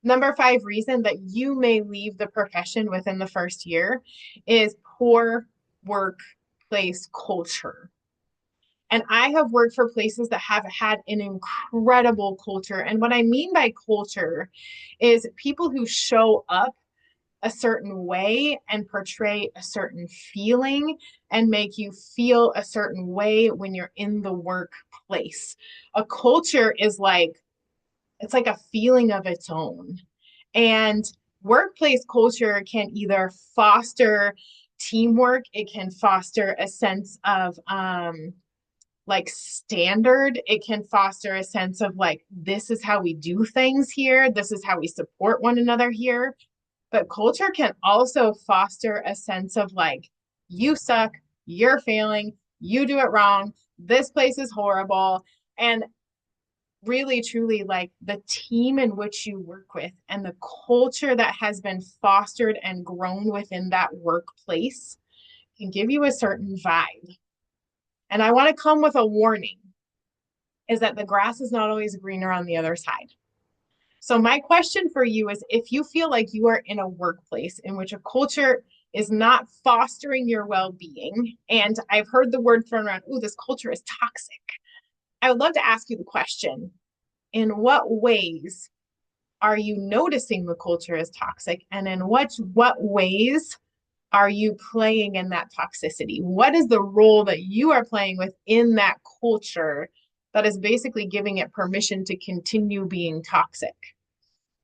Number five reason that you may leave the profession within the first year is poor workplace culture. And I have worked for places that have had an incredible culture. And what I mean by culture is people who show up a certain way and portray a certain feeling and make you feel a certain way when you're in the workplace. A culture is like, it's like a feeling of its own. And workplace culture can either foster teamwork, it can foster a sense of like standard, it can foster a sense of like, this is how we do things here, this is how we support one another here. But culture can also foster a sense of like, you suck, you're failing, you do it wrong, this place is horrible. And really, truly, like the team in which you work with and the culture that has been fostered and grown within that workplace can give you a certain vibe. And I want to come with a warning is that the grass is not always greener on the other side. So, my question for you is if you feel like you are in a workplace in which a culture is not fostering your well being, and I've heard the word thrown around, oh, this culture is toxic. I would love to ask you the question in what ways are you noticing the culture is toxic? And in what ways are you playing in that toxicity? What is the role that you are playing within that culture that is basically giving it permission to continue being toxic?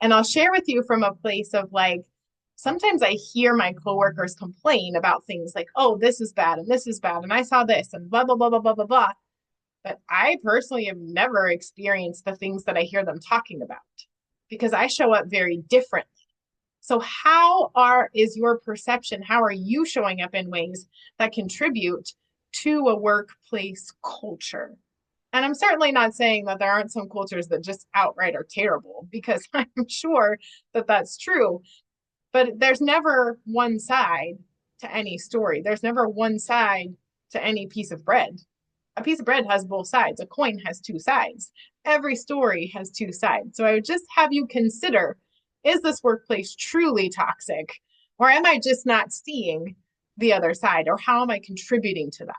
And I'll share with you from a place of like, sometimes I hear my coworkers complain about things like, oh, this is bad and this is bad. And I saw this and blah, blah, blah, blah, blah, blah, blah. But I personally have never experienced the things that I hear them talking about because I show up very differently. So how are is your perception? How are you showing up in ways that contribute to a workplace culture? And I'm certainly not saying that there aren't some cultures that just outright are terrible, because I'm sure that that's true. But there's never one side to any story. There's never one side to any piece of bread. A piece of bread has both sides. A coin has two sides. Every story has two sides. So I would just have you consider, is this workplace truly toxic? Or am I just not seeing the other side? Or how am I contributing to that?